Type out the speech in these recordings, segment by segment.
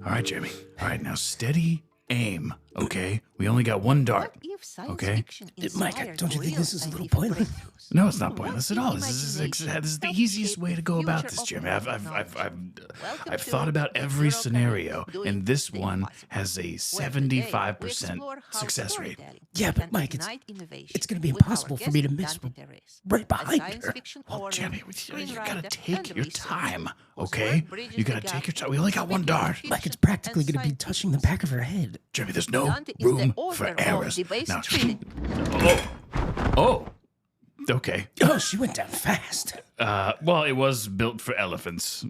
All right, Jamie. All right, now steady aim, okay? We only got one dart, okay? Mike, don't you think this is a little pointless? No, it's not pointless at all. This is the easiest way to go about this, Jimmy. I've thought about every scenario, and this one has a 75% success rate. Yeah, but Mike, it's going to be impossible for me to miss right behind her. Well, Jimmy, you gotta take your time, okay? You gotta take your time. We only got one dart. Mike, it's practically going to be touching the back of her head. Jimmy, there's no room for errors. Now, oh, okay. Oh, she went down fast. Well, it was built for elephants.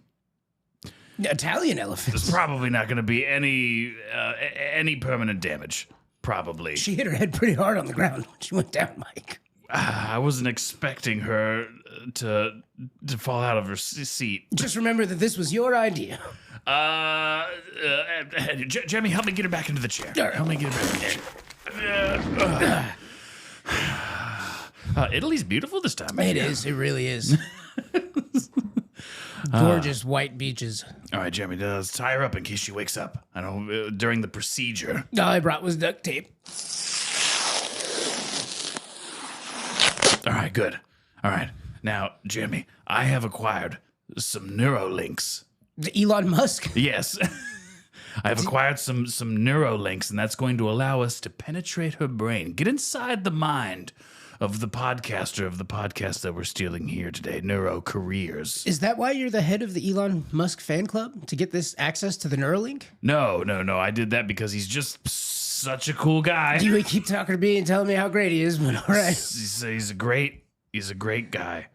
Italian elephants. There's probably not going to be any permanent damage. Probably. She hit her head pretty hard on the ground when she went down, Mike. I wasn't expecting her to fall out of her seat. Just remember that this was your idea. Jamie, help me get her back into the chair. Help me get her back into the chair. Italy's beautiful this time. It is. It really is. Gorgeous white beaches. All right, Jamie, let's tie her up in case she wakes up. I know during the procedure. All I brought was duct tape. All right, good. All right. Now, Jamie, I have acquired some Neurolinks. The Elon Musk? Yes. I have acquired some Neurolinks, and that's going to allow us to penetrate her brain, get inside the mind of the podcaster of the podcast that we're stealing here today, Neurocareers. Is that why you're the head of the Elon Musk fan club? To get this access to the Neuralink? No. I did that because he's just such a cool guy. You would keep talking to me and telling me how great he is, but all right. He's a great guy.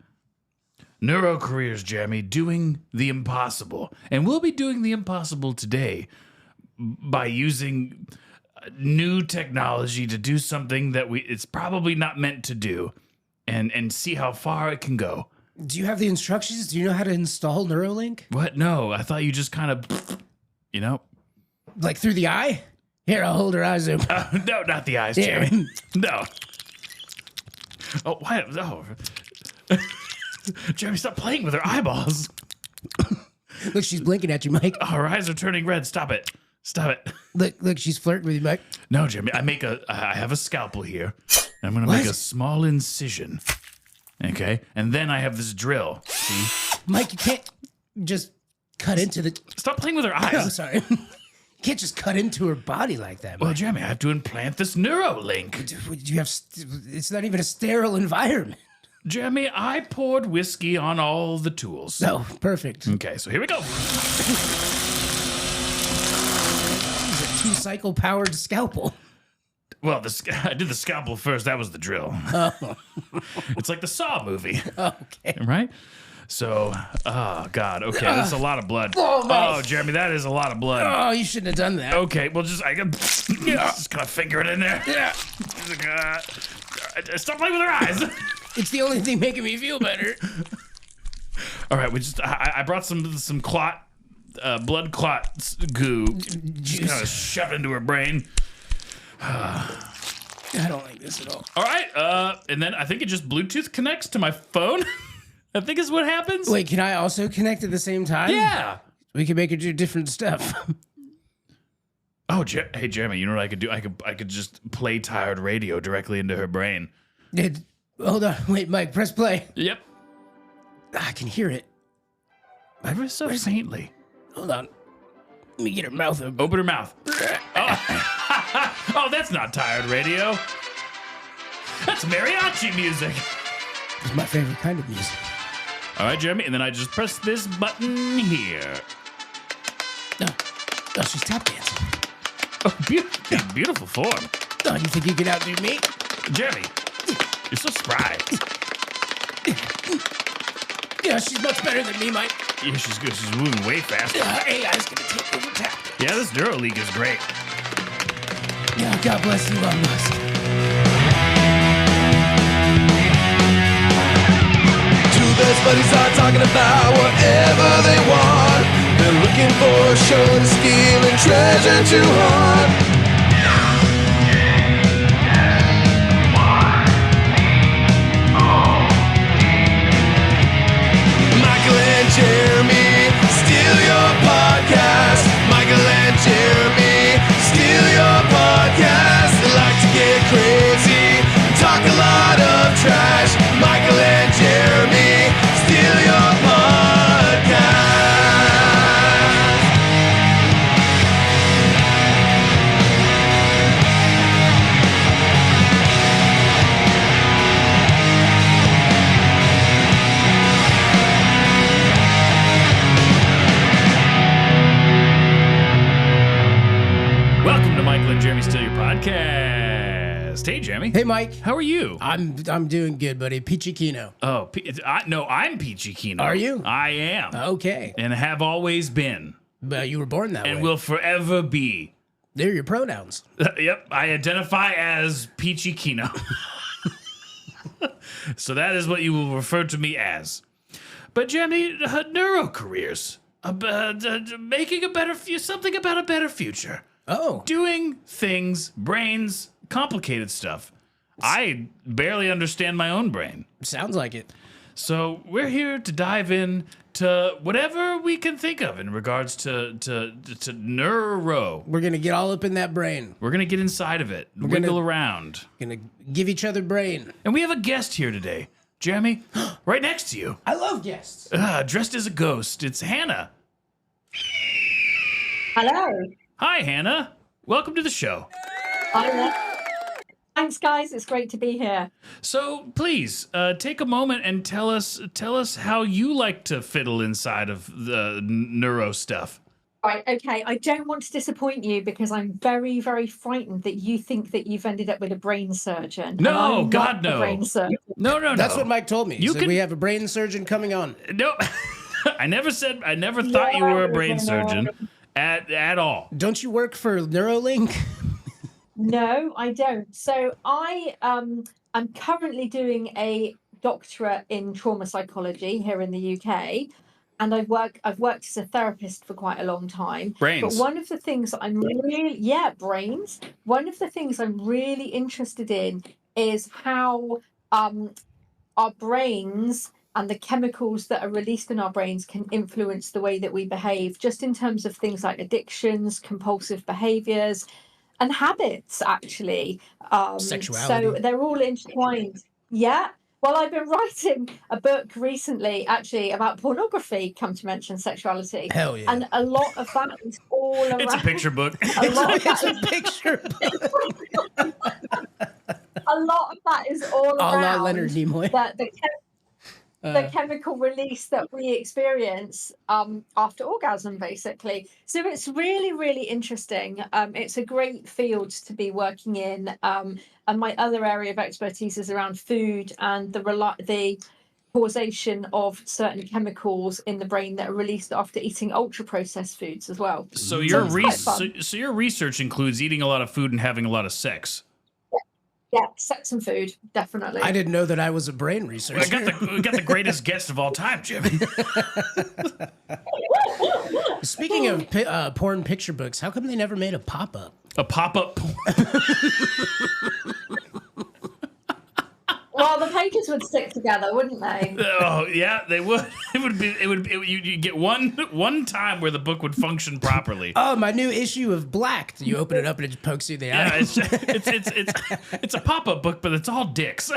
Neurocareers, Jeremy, doing the impossible. And we'll be doing the impossible today by using new technology to do something that it's probably not meant to do and see how far it can go. Do you have the instructions? Do you know how to install Neuralink? What? No, I thought you just kind of, Like through the eye? Here, I'll hold her eyes open. No, not the eyes, Jeremy. No. Oh, why? No. Jeremy, stop playing with her eyeballs. Look, she's blinking at you, Mike. Oh, her eyes are turning red. Stop it. Look, she's flirting with you, Mike. No, Jeremy, I have a scalpel here. I'm going to make a small incision. Okay? And then I have this drill. See? Mike, you can't just cut into the... Stop playing with her eyes. I'm sorry. You can't just cut into her body like that, Mike. Well, Jeremy, I have to implant this Neuralink. It's not even a sterile environment. Jeremy, I poured whiskey on all the tools. Oh, perfect. Okay, so here we go. Two-cycle powered scalpel. Well, I did the scalpel first. That was the drill. Oh. It's like the Saw movie. Okay. Right? So, oh, God. Okay, that's a lot of blood. Oh, Jeremy, that is a lot of blood. Oh, you shouldn't have done that. Okay, well, just kind of finger it in there. Yeah. Stop playing with her eyes. It's the only thing making me feel better. All right, I brought some clot, blood clot goo. Just kind of shoved into her brain. I don't like this at all. All right, and then I think it just Bluetooth connects to my phone. I think is what happens. Wait, can I also connect at the same time? Yeah. We can make her do different stuff. Oh, hey, Jeremy, you know what I could do? I could just play tired radio directly into her brain. Hold on. Wait, Mike, press play. Yep. I can hear it. Ever so faintly. Hold on. Let me get her mouth open. Open her mouth. Oh, that's not tired radio. That's mariachi music. It's my favorite kind of music. All right, Jeremy, and then I just press this button here. Oh, she's tap dancing. Oh, beautiful form. Oh, you think you can outdo me? Jeremy, you're so spry. Yeah, she's much better than me, Mike. Yeah, she's good. She's moving way faster. AI's gonna take over tap. Yeah, this Neuralink is great. Yeah, God bless you, Elon Musk. Two best buddies are talking about whatever they want. They're looking for a show to steal and treasure to haunt. Michael and Jeremy steal your podcast. Hey, Jeremy. Hey, Mike. How are you? I'm doing good, buddy. Peachy Kino. Oh, no, I'm Peachy Kino. Are you? I am. Okay. And have always been. But you were born that way. And will forever be. They're your pronouns. Yep, I identify as Peachy Kino. So that is what you will refer to me as. But Jeremy, Neurocareers, making something about a better future. Oh. Doing things, brains, complicated stuff. I barely understand my own brain. Sounds like it. So we're here to dive in to whatever we can think of in regards to neuro. We're going to get all up in that brain. We're going to get inside of it, wiggle around. Going to give each other brain. And we have a guest here today. Jeremy, right next to you. I love guests. Dressed as a ghost. It's Hannah. Hello. Hi, Hannah. Welcome to the show. Thanks, guys. It's great to be here. So please take a moment and tell us how you like to fiddle inside of the neuro stuff. Right. Okay. I don't want to disappoint you because I'm very, very frightened that you think that you've ended up with a brain surgeon. No, I'm God, not a no. brain surgeon. No. That's what Mike told me. He said, can- we have a brain surgeon coming on. No, I never thought you were a brain surgeon at all. Don't you work for Neuralink? No, I don't. So I'm currently doing a doctorate in trauma psychology here in the UK. And I've worked as a therapist for quite a long time. Brains. But one of the things that I'm brains. One of the things I'm really interested in is how our brains and the chemicals that are released in our brains can influence the way that we behave, just in terms of things like addictions, compulsive behaviors, and habits, actually. Sexuality. So they're all intertwined. Yeah. Well, I've been writing a book recently, actually, about pornography, come to mention sexuality. Hell yeah. And a lot of that is all around... It's a picture book. It's a picture book. A lot of that is all around Leonard Nimoy. the chemical release that we experience after orgasm, basically. So it's really, really interesting. It's a great field to be working in. And my other area of expertise is around food and the causation of certain chemicals in the brain that are released after eating ultra-processed foods as well. So your so your research includes eating a lot of food and having a lot of sex. Yeah, sex and food, definitely. I didn't know that I was a brain researcher. We got the greatest guest of all time, Jimmy. Speaking of porn picture books, how come they never made a pop-up? A pop-up. Well, the pages would stick together, wouldn't they? Oh yeah, they would. You get one time where the book would function properly. Oh, my new issue of Black. You open it up and it just pokes you in the eye. Yeah, it's a pop-up book, but it's all dicks.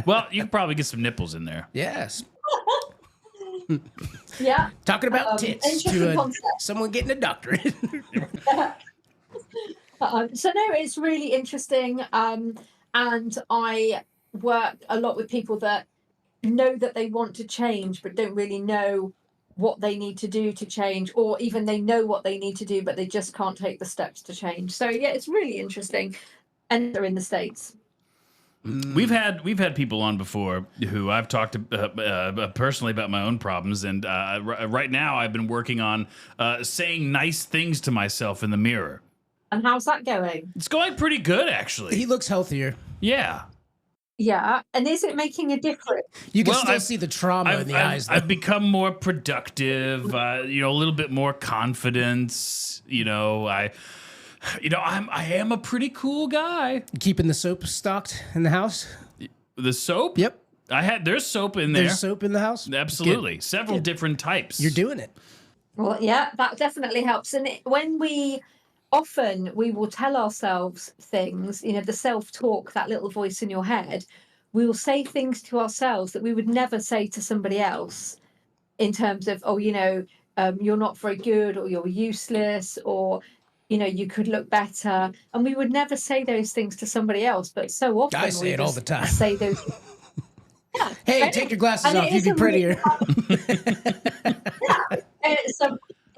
Well, you could probably get some nipples in there. Yes. Yeah. Talking about tits interesting to concept. someone getting a doctorate. So no, it's really interesting. And I work a lot with people that know that they want to change, but don't really know what they need to do to change, or even they know what they need to do, but they just can't take the steps to change. So yeah, it's really interesting. And they're in the States. We've had people on before who I've talked to personally about my own problems, and right now I've been working on saying nice things to myself in the mirror. And how's that going? It's going pretty good, actually. He looks healthier. Yeah. Yeah. And is it making a difference? You can still see the trauma in the eyes, though. I've become more productive, a little bit more confidence. I am a pretty cool guy. Keeping the soap stocked in the house? The soap? Yep. There's soap in there. There's soap in the house? Absolutely. Good. Several different types. You're doing it. Well, yeah, that definitely helps. And when we will tell ourselves things, the self-talk, that little voice in your head, we will say things to ourselves that we would never say to somebody else, in terms of, you're not very good, or you're useless, or, you could look better. And we would never say those things to somebody else, but so often I say it all the time. Say those. Yeah, hey, right? take your glasses And off, you'd be prettier.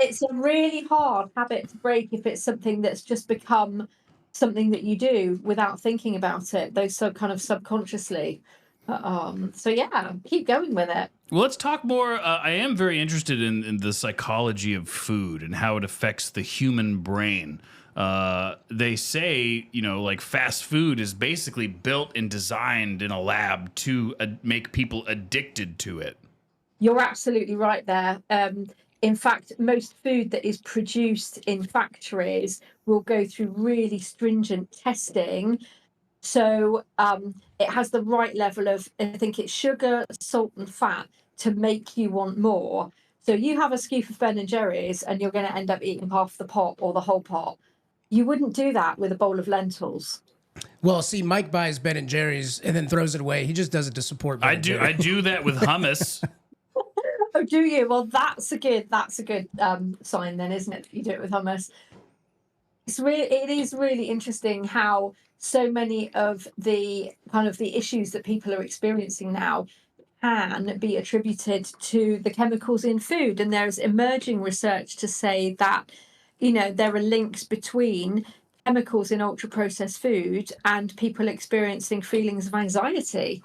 It's a really hard habit to break if it's something that's just become something that you do without thinking about it, those kind of subconsciously. So yeah, keep going with it. Well, let's talk more. I am very interested in the psychology of food and how it affects the human brain. They say, you know, like fast food is basically built and designed in a lab to make people addicted to it. You're absolutely right there. In fact, most food that is produced in factories will go through really stringent testing. So it has the right level of, I think it's sugar, salt, and fat to make you want more. So you have a scoop of Ben and Jerry's and you're going to end up eating half the pot or the whole pot. You wouldn't do that with a bowl of lentils. Well, see, Mike buys Ben and Jerry's and then throws it away. He just does it to support Ben I and do. Jerry's. I do that with hummus. Oh, do you? Well, that's a good sign then, isn't it? You do it with hummus. It is really interesting how so many of the kind of the issues that people are experiencing now can be attributed to the chemicals in food. And there's emerging research to say that, you know, there are links between chemicals in ultra processed food and people experiencing feelings of anxiety.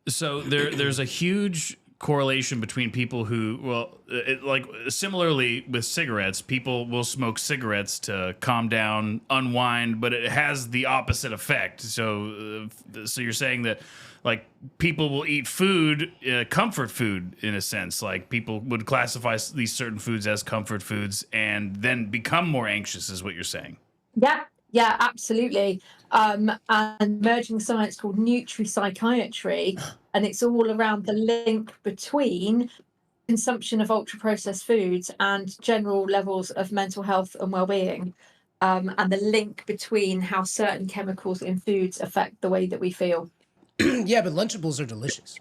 So there's a huge correlation between people who, well, like similarly with cigarettes, people will smoke cigarettes to calm down, unwind, but it has the opposite effect. So you're saying that like people will eat food, comfort food in a sense, like people would classify these certain foods as comfort foods and then become more anxious is what you're saying. Yeah, absolutely. And emerging science called nutri-psychiatry, and it's all around the link between consumption of ultra-processed foods and general levels of mental health and well-being, and the link between how certain chemicals in foods affect the way that we feel. Yeah, but Lunchables are delicious.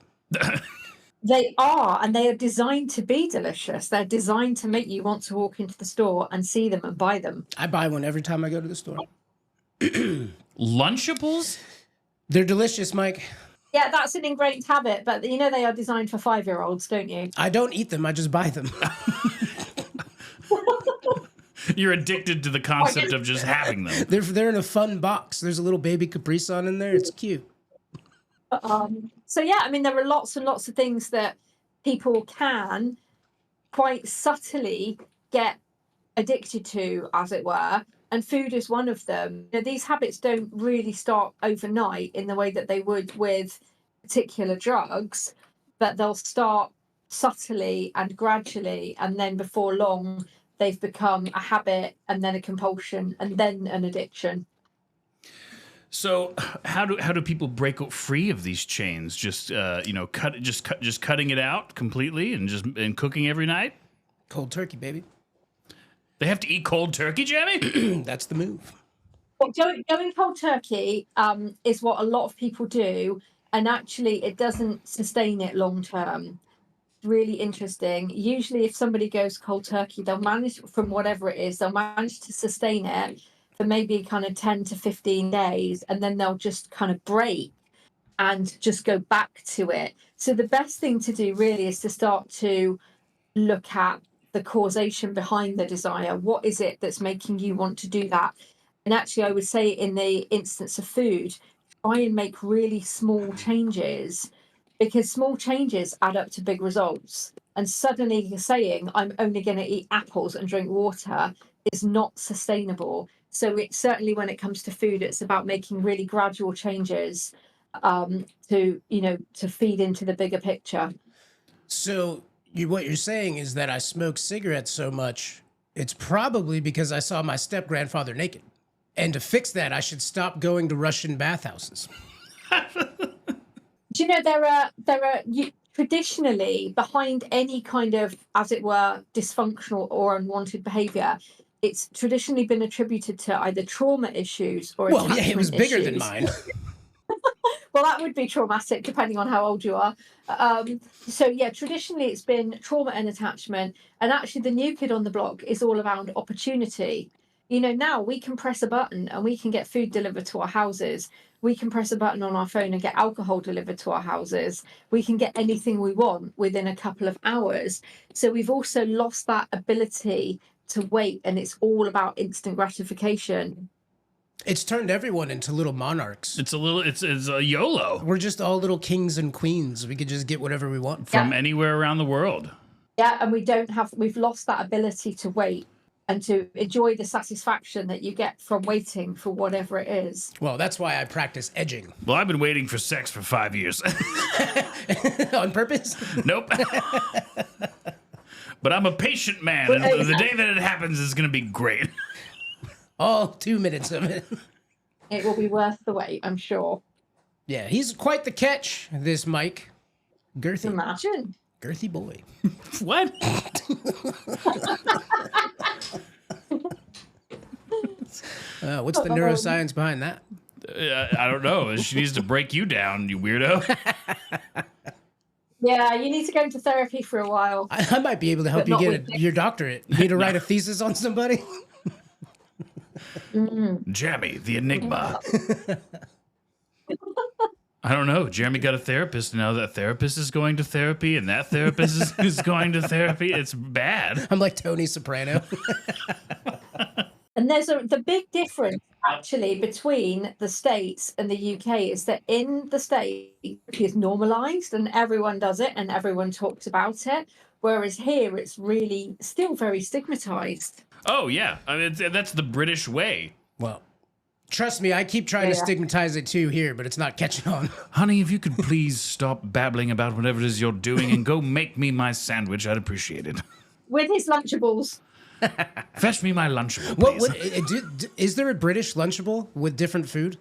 They are, and they are designed to be delicious. They're designed to make you want to walk into the store and see them and buy them. I buy one every time I go to the store. Lunchables? They're delicious, Mike. Yeah, that's an ingrained habit, but you know they are designed for 5-year-olds, don't you? I don't eat them, I just buy them. You're addicted to the concept of just having them. They're in a fun box. There's a little baby Capri Sun in there. It's cute. So yeah, I mean, there are lots and lots of things that people can quite subtly get addicted to, as it were, and food is one of them. You know, these habits don't really start overnight in the way that they would with particular drugs, but they'll start subtly and gradually, and then before long, they've become a habit, and then a compulsion, and then an addiction. So how do people break free of these chains? Just cutting it out completely and cooking every night? Cold turkey, baby. They have to eat cold turkey, Jamie? That's the move. Well, going cold turkey is what a lot of people do, and actually it doesn't sustain it long term. Really interesting. Usually if somebody goes cold turkey, they'll manage, from whatever it is, they'll manage to sustain it for maybe kind of 10 to 15 days, and then they'll just kind of break and just go back to it. So the best thing to do really is to start to look at the causation behind the desire. What is it that's making you want to do that? And actually, I would say in the instance of food, try and make really small changes, because small changes add up to big results. And suddenly you're saying, I'm only going to eat apples and drink water is not sustainable. So it's certainly, when it comes to food, it's about making really gradual changes to feed into the bigger picture. So what you're saying is that I smoke cigarettes so much, it's probably because I saw my step-grandfather naked. And to fix that, I should stop going to Russian bathhouses. Do you know, there are traditionally, behind any kind of, as it were, dysfunctional or unwanted behavior, it's traditionally been attributed to either trauma issues or well, yeah, it was bigger than mine. Well, that would be traumatic depending on how old you are. So yeah, traditionally it's been trauma and attachment, and actually the new kid on the block is all around opportunity. You know, now we can press a button and we can get food delivered to our houses. We can press a button on our phone and get alcohol delivered to our houses. We can get anything we want within a couple of hours. So we've also lost that ability to wait, and it's all about instant gratification. It's turned everyone into little monarchs. It's a YOLO We're just all little kings and queens. We could just get whatever we want. from anywhere around the world. Yeah, and we've lost that ability to wait and to enjoy the satisfaction that you get from waiting for whatever it is. Well, that's why I practice edging. Well, I've been waiting for sex for 5 years. On purpose? Nope. But I'm a patient man, and the day that it happens is going to be great. All 2 minutes of it. It will be worth the wait, I'm sure. Yeah, he's quite the catch, this Mike. Girthy. Imagine. Girthy boy. What? What's the neuroscience behind that? I don't know. She needs to break you down, you weirdo. Yeah, you need to go into therapy for a while. I might be able to help But you not get with your doctorate. You need to write a thesis on somebody? Jeremy, the enigma. I don't know. Jeremy got a therapist. Now that therapist is going to therapy, and that therapist is going to therapy. It's bad. I'm like Tony Soprano. And there's the big difference actually between the States and the UK is that in the States it is normalized and everyone does it and everyone talks about it, whereas here it's really still very stigmatized. Oh yeah, I mean that's the British way. Well, trust me, I keep trying to stigmatize it too here, but it's not catching on. Honey, if you could please stop babbling about whatever it is you're doing and go make me my sandwich, I'd appreciate it. With his Lunchables. Fetch me my Lunchable, please. Is there a British Lunchable with different food?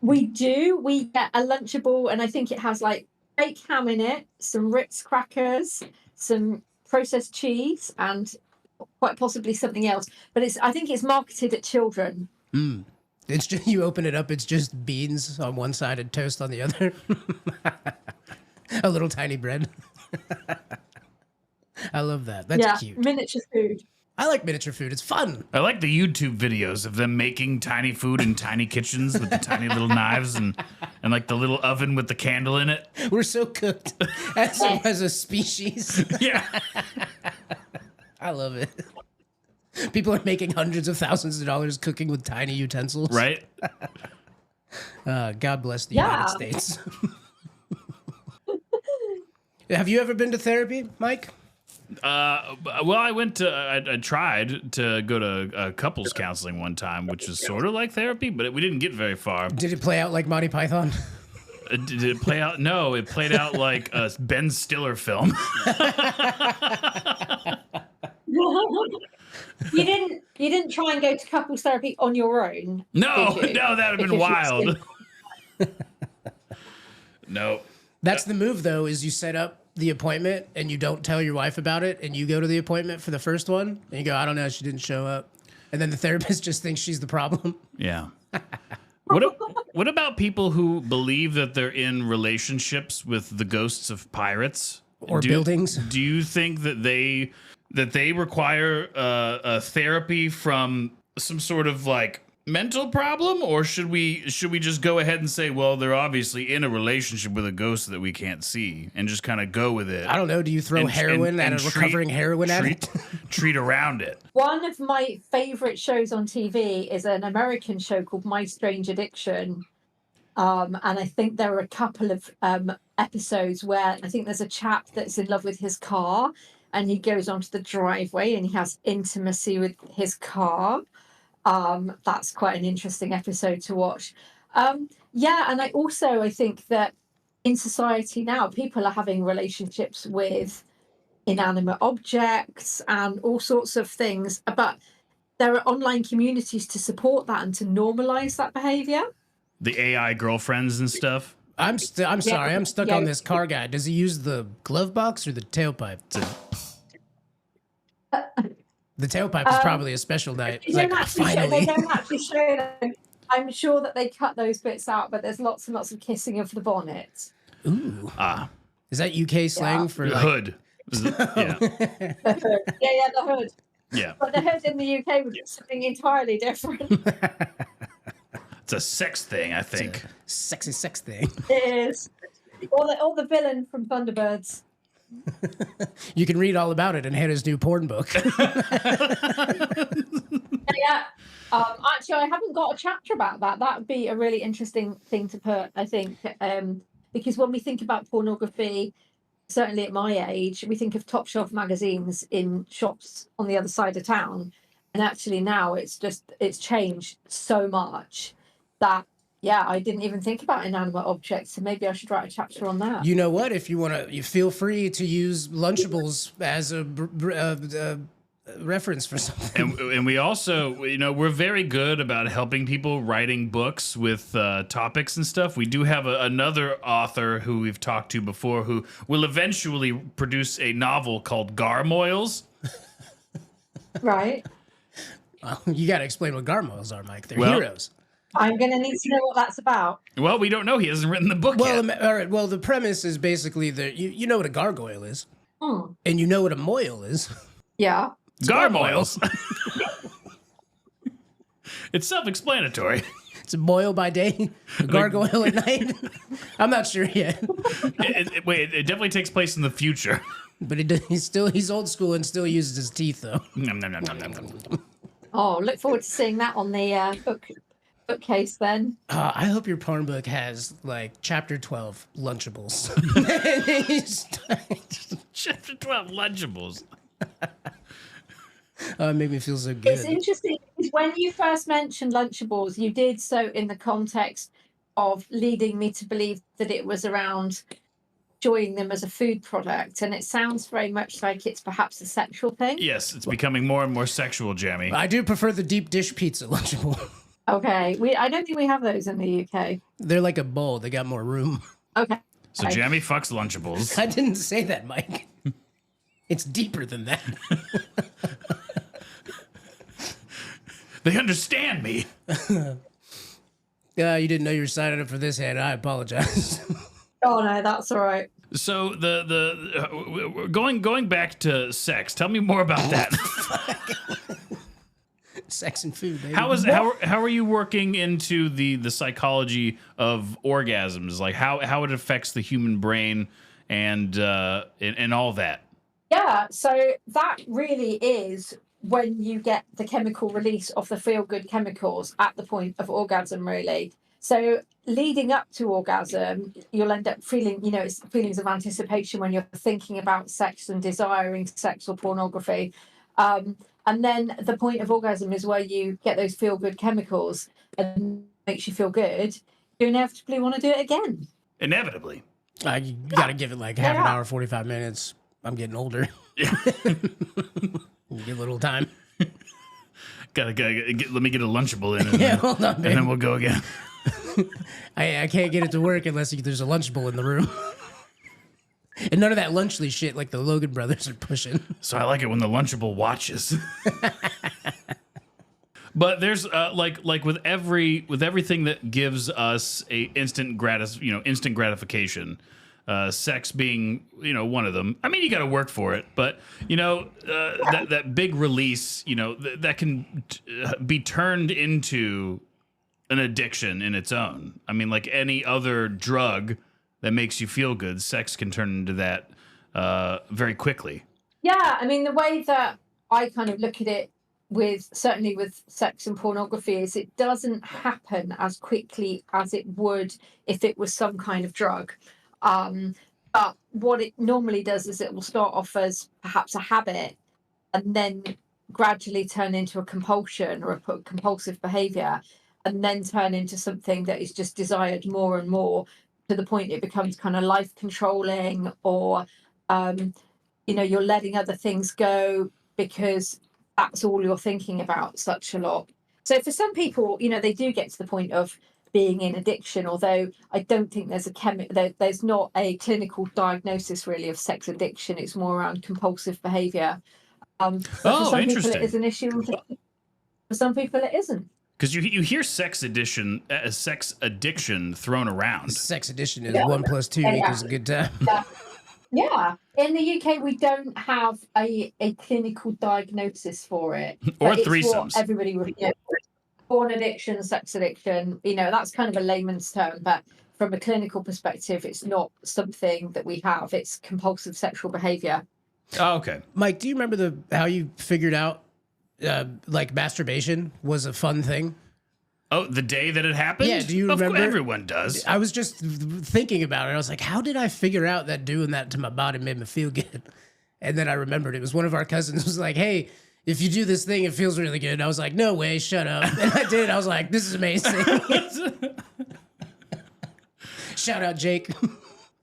We do. We get a Lunchable, and I think it has like fake ham in it, some Ritz crackers, some processed cheese, and quite possibly something else. But I think it's marketed at children. It's just, you open it up, it's just beans on one side and toast on the other. A little tiny bread. I love that. That's cute. Miniature food. I like miniature food. It's fun. I like the YouTube videos of them making tiny food in tiny kitchens with the tiny little knives and like the little oven with the candle in it. We're so cooked as a species. Yeah. I love it. People are making hundreds of thousands of dollars cooking with tiny utensils. Right? God bless the United States. Have you ever been to therapy, Mike? Well, I tried to go to couples counseling one time, which is sort of like therapy, but we didn't get very far. Did it play out like Monty Python? Did it play out? No, it played out like a Ben Stiller film. You didn't try and go to couples therapy on your own. No, that would have been wild. No. That's the move, though, is you set up the appointment and you don't tell your wife about it, and you go to the appointment for the first one and you go, I don't know, she didn't show up. And then the therapist just thinks she's the problem. Yeah. What about people who believe that they're in relationships with the ghosts of pirates or buildings? Do you think that they require a therapy from some sort of like mental problem, or should we just go ahead and say, well, they're obviously in a relationship with a ghost that we can't see, and just kind of go with it? I don't know. Do you throw heroin at a recovering heroin addict? Treat around it. One of my favorite shows on TV is an American show called My Strange Addiction. And I think there are a couple of episodes where I think there's a chap that's in love with his car, and he goes onto the driveway and he has intimacy with his car. That's quite an interesting episode to watch. And I think that in society now, people are having relationships with inanimate objects and all sorts of things, but there are online communities to support that and to normalize that behavior. The AI girlfriends and stuff. I'm sorry, I'm stuck on this car guy. Does he use the glove box or the tailpipe? The tailpipe is probably a special night. They don't actually show them. I'm sure that they cut those bits out, but there's lots and lots of kissing of the bonnet. Ooh. Is that UK slang for the hood? Yeah. The hood. Yeah, the hood. Yeah. But the hood in the UK was something entirely different. It's a sex thing, I think. Sexy sex thing. It is. Or the villain from Thunderbirds. You can read all about it in Hannah's new porn book. Yeah, Actually, I haven't got a chapter about that. That would be a really interesting thing to put, I think, because when we think about pornography, certainly at my age, we think of top shelf magazines in shops on the other side of town. And actually now it's changed so much that, yeah, I didn't even think about inanimate objects. So maybe I should write a chapter on that. You know what? If you want to, you feel free to use Lunchables as a reference for something. And we also, we're very good about helping people writing books with topics and stuff. We do have another author who we've talked to before who will eventually produce a novel called Garmoils. Right. You got to explain what garmoils are, Mike. They're heroes. I'm going to need to know what that's about. Well, we don't know. He hasn't written the book yet. All right. Well, the premise is basically that you know what a gargoyle is. And you know what a moil is. Yeah. Garmoils. It's self-explanatory. It's a moil by day, a gargoyle at night. I'm not sure yet. It definitely takes place in the future. But he's old school and still uses his teeth, though. Nom, nom, nom, nom, nom, nom. Oh, look forward to seeing that on the bookcase then. I hope your porn book has, like, Chapter 12, Lunchables. Chapter 12, Lunchables. It made me feel so good. It's interesting because when you first mentioned Lunchables, you did so in the context of leading me to believe that it was around enjoying them as a food product, and it sounds very much like it's perhaps a sexual thing. Yes, it's becoming more and more sexual, Jamie. I do prefer the deep dish pizza Lunchable. Okay, I don't think we have those in the UK. They're like a bowl. They got more room. Okay. So Jamie fucks Lunchables. I didn't say that, Mike. It's deeper than that. They understand me. You didn't know you were signing up for this hand. I apologize. Oh no, that's all right. So going back to sex. Tell me more about that. Sex and food, baby. How are you working into the psychology of orgasms? Like how it affects the human brain and all that. Yeah, so that really is when you get the chemical release of the feel-good chemicals at the point of orgasm, really. So leading up to orgasm, you'll end up feeling, it's feelings of anticipation when you're thinking about sex and desiring sex or pornography. And then the point of orgasm is where you get those feel-good chemicals and makes you feel good. You inevitably want to do it again. Inevitably. You got to give it like half an hour, 45 minutes. I'm getting older. Yeah. Get a little time. Let me get a Lunchable in. Yeah, hold on, babe. And then we'll go again. I can't get it to work unless there's a Lunchable in the room. And none of that Lunchly shit like the Logan brothers are pushing. So I like it when the Lunchable watches. But there's like with everything that gives us a instant gratification. Sex being, one of them. I mean, you got to work for it, but that big release, that can be turned into an addiction in its own. I mean, like any other drug that makes you feel good, sex can turn into that very quickly. Yeah, I mean, the way that I kind of look at it certainly with sex and pornography is it doesn't happen as quickly as it would if it was some kind of drug. But what it normally does is it will start off as perhaps a habit and then gradually turn into a compulsion or a compulsive behavior and then turn into something that is just desired more and more to the point it becomes kind of life controlling or, you're letting other things go because that's all you're thinking about such a lot. So for some people, they do get to the point of being in addiction, although I don't think there's not a clinical diagnosis really of sex addiction. It's more around compulsive behavior. For some people it is an issue. For some people it isn't. Because you hear sex addiction thrown around. Sex addiction is 1 + 2 equals a good time. Yeah. In the UK, we don't have a clinical diagnosis for it. Or it's threesomes. What everybody would know. Porn addiction, sex addiction, that's kind of a layman's term, but from a clinical perspective, it's not something that we have. It's compulsive sexual behavior. Oh, okay. Mike, do you remember how you figured out like masturbation was a fun thing? Oh, the day that it happened? Yeah, do you remember? Everyone does. I was just thinking about it. I was like, how did I figure out that doing that to my body made me feel good? And then I remembered it was one of our cousins was like, hey, if you do this thing, it feels really good. And I was like, no way, shut up. And I did. I was like, this is amazing. Shout out Jake.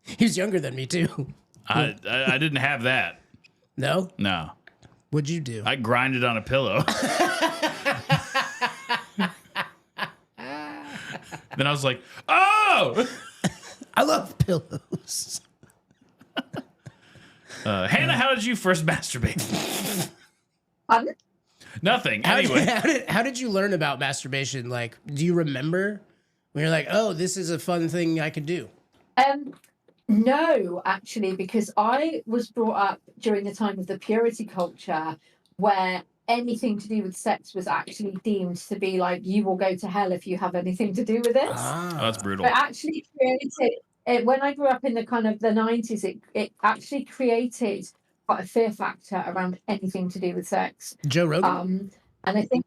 He was younger than me too. I didn't have that. No? No. What'd you do? I grinded on a pillow. Then I was like, oh! I love pillows. Hannah, how did you first masturbate? Pardon? Nothing. Anyway. How did you learn about masturbation? Like, do you remember when you're like, oh, this is a fun thing I could do? No, actually, because I was brought up during the time of the purity culture where anything to do with sex was actually deemed to be like, you will go to hell if you have anything to do with this. Oh, that's brutal. But actually created, when I grew up in the kind of the 90s, it actually created quite a fear factor around anything to do with sex. Joe Rogan. And I think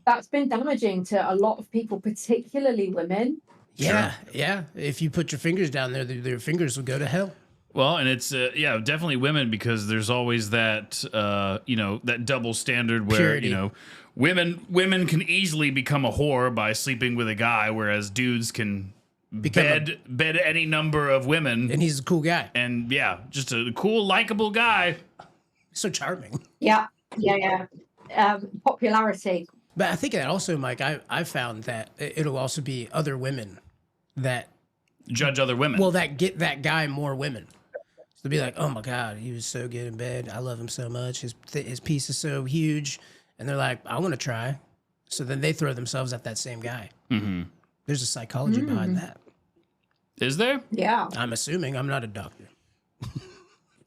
that's been damaging to a lot of people, particularly women. Yeah, yeah. If you put your fingers down there, their fingers will go to hell. Well, and it's definitely women, because there's always that that double standard where Purity. women can easily become a whore by sleeping with a guy, whereas dudes can bed any number of women. And he's a cool guy. And yeah, just a cool, likable guy. So charming. Yeah. Popularity. But I think that also, Mike, I found that it'll also be other women that judge other women. Well, that get that guy more women. So they'll be like, oh my God, he was so good in bed. I love him so much. His piece is so huge. And they're like, I want to try. So then they throw themselves at that same guy. Mm-hmm. There's a psychology behind that. Is there? Yeah. I'm assuming. I'm not a doctor.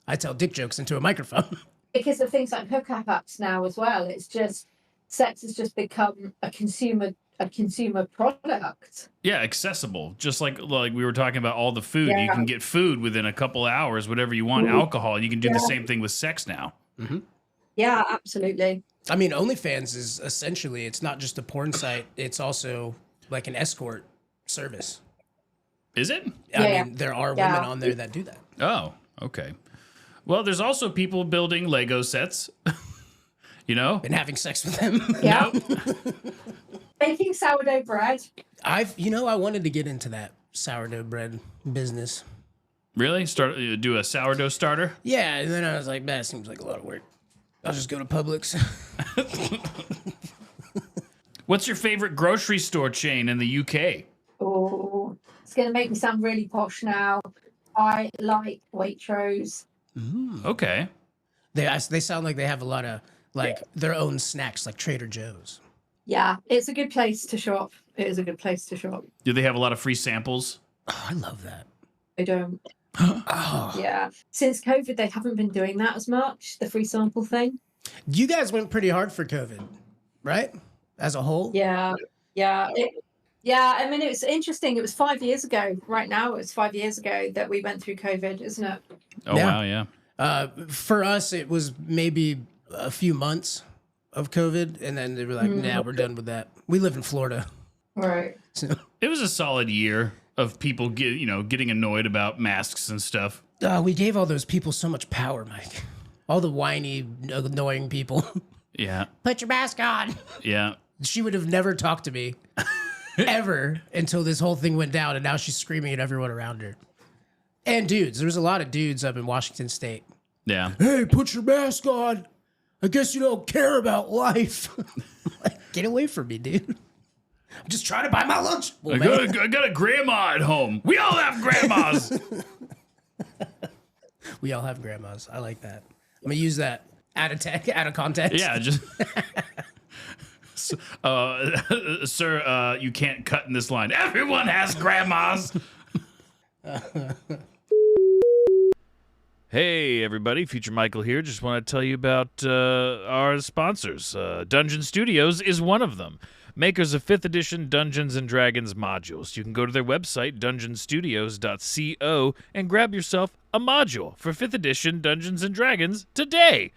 I tell dick jokes into a microphone. Because of things like hookup apps now as well. It's just, sex has just become a consumer product. Yeah, accessible. Just like we were talking about all the food. Yeah. You can get food within a couple hours, whatever you want. Alcohol. You can do the same thing with sex now. Mm-hmm. Yeah, absolutely. I mean, OnlyFans is essentially, it's not just a porn site. It's also like an escort service. Is it? I mean, there are women on there that do that. Oh, okay. Well, there's also people building Lego sets, And having sex with them. Yeah. Making sourdough bread. I wanted to get into that sourdough bread business. Really? Do a sourdough starter? Yeah, and then I was like, that seems like a lot of work. I'll just go to Publix. What's your favorite grocery store chain in the UK? Oh, it's going to make me sound really posh now. I like Waitrose. Okay. They sound like they have a lot of their own snacks, like Trader Joe's. Yeah, it's a good place to shop. It is a good place to shop. Do they have a lot of free samples? Oh, I love that. They don't. Oh. Yeah. Since COVID, they haven't been doing that as much, the free sample thing. You guys went pretty hard for COVID, right? As a whole? Yeah. Yeah. I mean, it was interesting. It was 5 years ago. Right now, it was 5 years ago that we went through COVID, isn't it? Oh, yeah. Wow, yeah. For us, it was maybe a few months of COVID, and then they were like, nah, we're done with that. We live in Florida. Right. So, it was a solid year of people getting annoyed about masks and stuff. We gave all those people so much power, Mike. All the whiny, annoying people. Yeah. Put your mask on. Yeah. She would have never talked to me ever until this whole thing went down, and now she's screaming at everyone around her. And dudes. There was a lot of dudes up in Washington State. Yeah. Hey, put your mask on. I guess you don't care about life. Get away from me, dude. I'm just trying to buy my lunch. I got a grandma at home. We all have grandmas. We all have grandmas. I like that. I'm going to use that out of context. Yeah, just... Sir, you can't cut in this line. Everyone has grandmas. Hey, everybody. Future Michael here. Just want to tell you about our sponsors. Dungeon Studios is one of them. Makers of 5th edition Dungeons & Dragons modules. You can go to their website, dungeonstudios.co, and grab yourself a module for 5th edition Dungeons & Dragons today.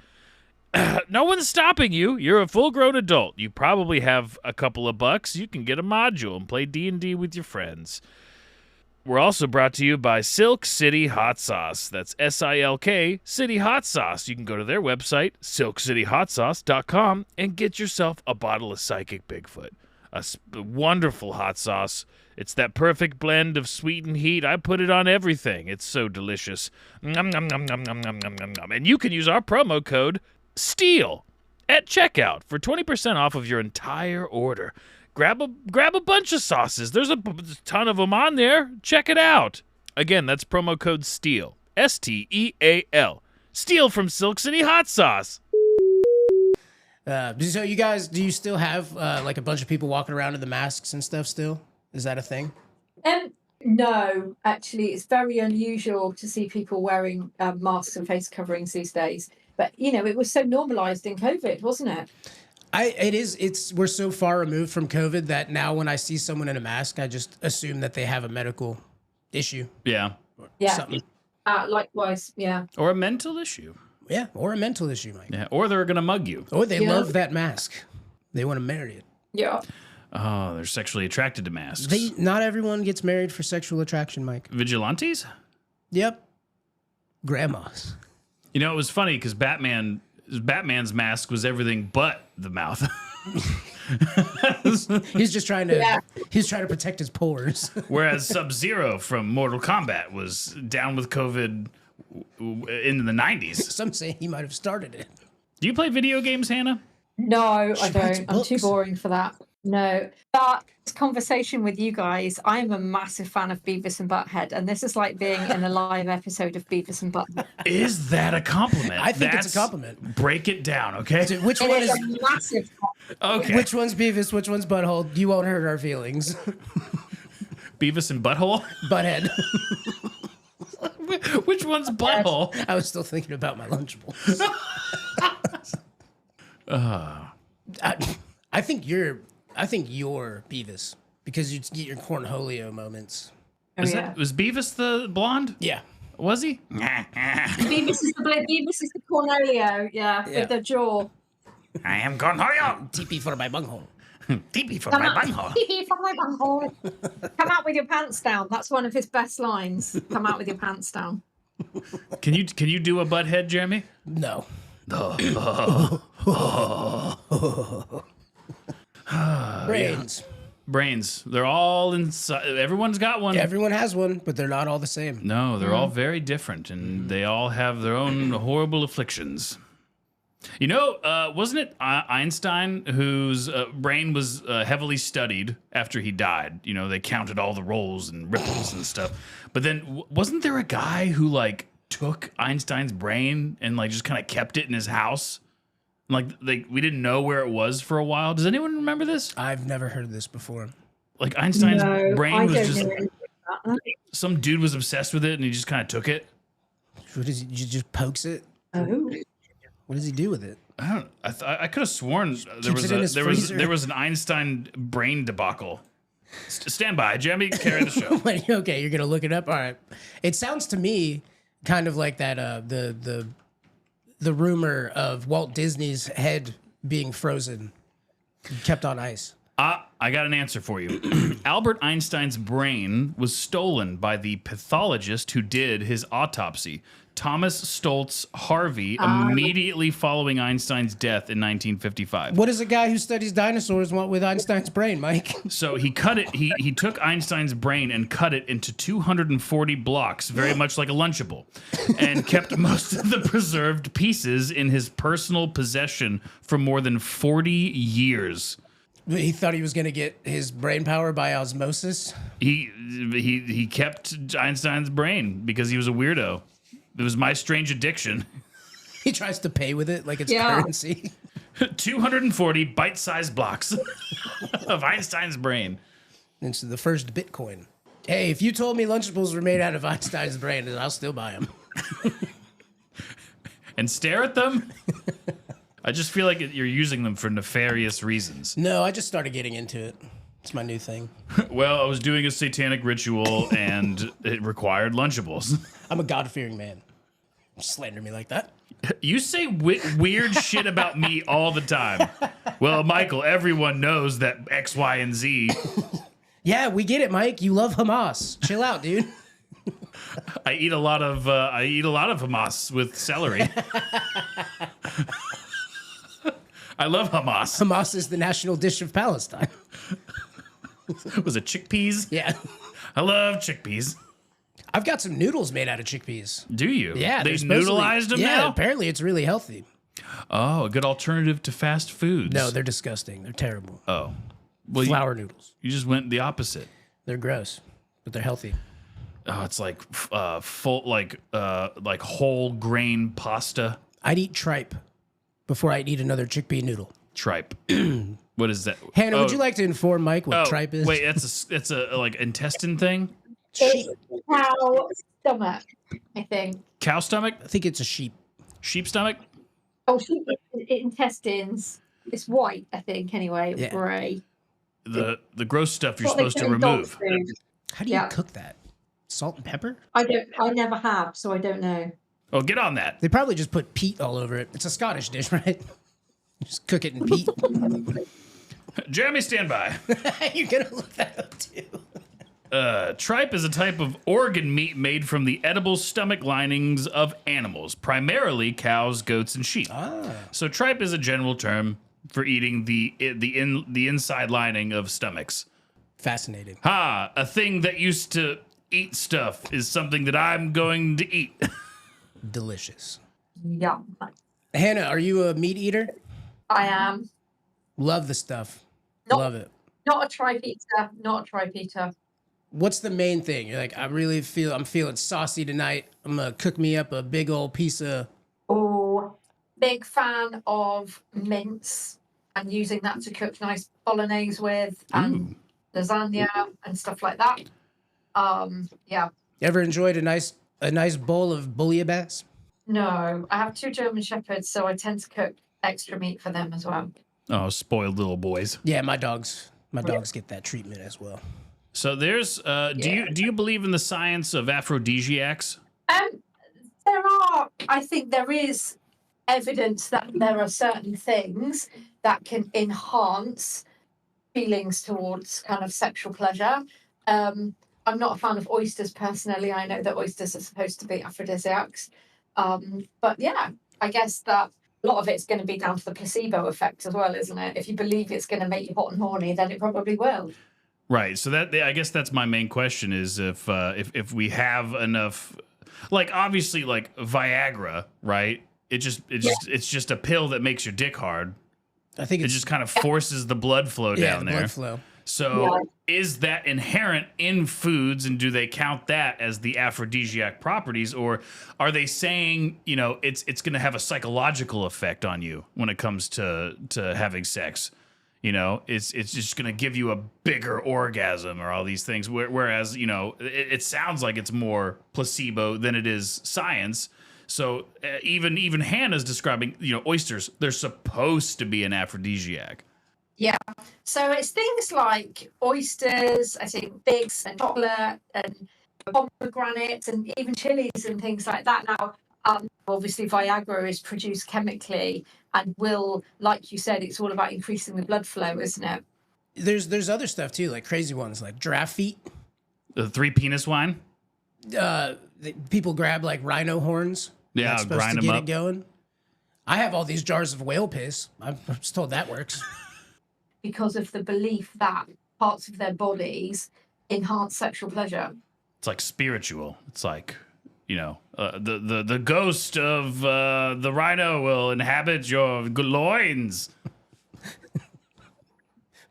No one's stopping you. You're a full-grown adult. You probably have a couple of bucks. You can get a module and play D&D with your friends. We're also brought to you by Silk City Hot Sauce. That's SILK City Hot Sauce. You can go to their website, silkcityhotsauce.com, and get yourself a bottle of Psychic Bigfoot. A wonderful hot sauce. It's that perfect blend of sweet and heat. I put it on everything. It's so delicious. Nom, nom, nom, nom, nom, nom, nom, nom, nom. And you can use our promo code STEEL at checkout for 20% off of your entire order. Grab a bunch of sauces. There's a ton of them on there. Check it out. Again, that's promo code STEEL. STEAL. STEEL from Silk City Hot Sauce. So you guys, do you still have like a bunch of people walking around in the masks and stuff still? Is that a thing? No, actually, it's very unusual to see people wearing masks and face coverings these days. But, you know, it was so normalized in COVID, wasn't it? We're so far removed from COVID that now when I see someone in a mask, I just assume that they have a medical issue. Yeah. Yeah. Something. Likewise, yeah. Or a mental issue. Yeah, or a mental issue, Mike. Yeah. Or they're going to mug you. Or they love that mask. They want to marry it. Yeah. Oh, they're sexually attracted to masks. Not everyone gets married for sexual attraction, Mike. Vigilantes? Yep. Grandmas. You know, it was funny because Batman's mask was everything but the mouth. He's just trying to he's trying to protect his pores. Whereas Sub-Zero from Mortal Kombat was down with COVID in the 90s. Some say he might have started it. Do you play video games, Hannah? No, I writes don't. I'm too books. boring for that. No. But this conversation with you guys, I am a massive fan of Beavis and Butthead, and this is like being in a live episode of Beavis and Butthead. Is that a compliment? I think it's a compliment. Break it down, okay? Dude, which It one is is a massive compliment. Okay. which one's Beavis? Which one's Butthole? You won't hurt our feelings. Beavis and Butthole? Butthead. Which one's Butthole? I was still thinking about my Lunchables. I think you're Beavis because you get your cornholio moments. Was Beavis the blonde? Yeah. Was he? Beavis is the Cornelio, with the jaw. I am Cornholio. TP for my bunghole. TP for my bunghole. From my bunghole. Come out with your pants down. That's one of his best lines. Come out with your pants down. Can you do a butthead, Jeremy? No. Brains. They're all inside. Everyone's got one. Everyone has one, but they're not all the same. No, they're all very different, and they all have their own horrible afflictions. You know, wasn't it Einstein whose brain was heavily studied after he died? You know, they counted all the rolls and ripples and stuff. But then wasn't there a guy who like took Einstein's brain and like just kind of kept it in his house? Like we didn't know where it was for a while. Does anyone remember this? I've never heard of this before. Like Einstein's brain was just know. some dude was obsessed with it and he just kind of took it. What is he just pokes it? Oh. What does he do with it? I don't. I could have sworn there was an Einstein brain debacle. Stand by, Jeremy. Carry the show. Wait, okay, you're gonna look it up. All right. It sounds to me kind of like that. The rumor of Walt Disney's head being frozen, kept on ice. I got an answer for you. Albert Einstein's brain was stolen by the pathologist who did his autopsy, Thomas Stoltz Harvey, immediately following Einstein's death in 1955. What does a guy who studies dinosaurs want with Einstein's brain, Mike? So he cut it. He took Einstein's brain and cut it into 240 blocks, very much like a Lunchable, and kept most of the preserved pieces in his personal possession for more than 40 years. He thought he was going to get his brain power by osmosis. He kept Einstein's brain because he was a weirdo. It was my strange addiction. He tries to pay with it like it's currency. 240 bite-sized blocks of Einstein's brain. It's the first Bitcoin. Hey, if you told me Lunchables were made out of Einstein's brain, I'll still buy them. And stare at them? I just feel like you're using them for nefarious reasons. No, I just started getting into it. It's my new thing. Well, I was doing a satanic ritual and it required Lunchables. I'm a God-fearing man. Slander me like that. You say weird shit about me all the time. Well, Michael, everyone knows that X, Y, and Z. Yeah, we get it, Mike. You love Hamas. Chill out, dude. I eat a lot of Hamas with celery. I love Hamas. Hamas is the national dish of Palestine. Was it chickpeas? Yeah. I love chickpeas. I've got some noodles made out of chickpeas. Do you? Yeah. They noodleized them yeah, now? apparently it's really healthy. Oh, a good alternative to fast foods. No, they're disgusting. They're terrible. Oh. Well, Flour noodles. You just went the opposite. They're gross, but they're healthy. Oh, it's like full like whole grain pasta. I'd eat tripe before I'd eat another chickpea noodle. Tripe. What is that? Hannah, would you like to inform Mike what tripe is? Wait, it's a like intestine thing? It's cow stomach, I think. Cow stomach? I think it's a sheep. Sheep stomach? Oh, sheep intestines. It's white, I think, anyway. Yeah. Grey. The gross stuff you're supposed to remove. How do you cook that? Salt and pepper? I never have, so I don't know. Oh, get on that. They probably just put peat all over it. It's a Scottish dish, right? Just cook it in peat. Jeremy, stand by. You're gonna look that up too. Tripe is a type of organ meat made from the edible stomach linings of animals, primarily cows, goats, and sheep. So tripe is a general term for eating the inside lining of stomachs. Fascinating. Ha! A thing that used to eat stuff is something that I'm going to eat. Delicious. Yum. Hannah, are you a meat eater? I am. Love the stuff. Not- Love it. Not a tripe eater. Not a tripe eater. What's the main thing? You're like, I'm feeling saucy tonight. I'm gonna cook me up a big old piece of. Oh, big fan of mince and using that to cook nice bolognese with and lasagna and stuff like that. Yeah. Ever enjoyed a nice bowl of bouillabaisse? No, I have 2 German shepherds, so I tend to cook extra meat for them as well. Oh, spoiled little boys. Yeah, my dogs get that treatment as well. So there's do you believe in the science of aphrodisiacs? I think there is evidence that there are certain things that can enhance feelings towards kind of sexual pleasure. I'm not a fan of oysters personally. I know that oysters are supposed to be aphrodisiacs. But yeah, I guess that a lot of it's going to be down to the placebo effect as well, isn't it? If you believe it's going to make you hot and horny, then it probably will. Right. So that I guess that's my main question is if we have enough, like obviously like Viagra, right? It's just a pill that makes your dick hard. I think it just kind of forces the blood flow down there. Blood flow. So is that inherent in foods, and do they count that as the aphrodisiac properties, or are they saying, you know, it's going to have a psychological effect on you when it comes to having sex? You know, it's just going to give you a bigger orgasm or all these things. Whereas, you know, it sounds like it's more placebo than it is science. So even Hannah's describing, you know, oysters, they're supposed to be an aphrodisiac. Yeah. So it's things like oysters, I think figs and chocolate and pomegranates and even chilies and things like that. Now, obviously Viagra is produced chemically and will, like you said, it's all about increasing the blood flow, isn't it? There's other stuff too, like crazy ones, like giraffe feet. The 3 penis wine? People grab like rhino horns. Yeah, That's supposed grind to them get up. it going. I have all these jars of whale piss. I'm just told that works. Because of the belief that parts of their bodies enhance sexual pleasure. It's like spiritual. It's like, you know, the ghost of the rhino will inhabit your loins.